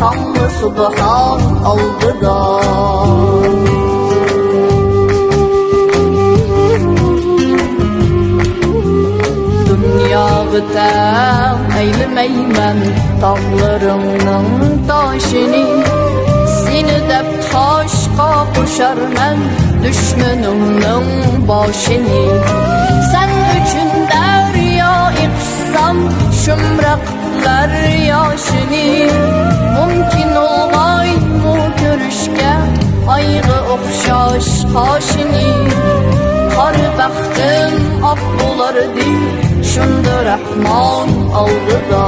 Tanrı Subhan aldıda. Dünya biter eylemeymen tağlarının taşını. Seni dep taşqa koşarmen düşmanımның başını. Sen üçün derya iqsam şümraqlar yaşını. Mümkün olmay mu görüşke aygı oxşaş qaşını. Qarı bəxtim ak bulardı şunda Rahman aldıda.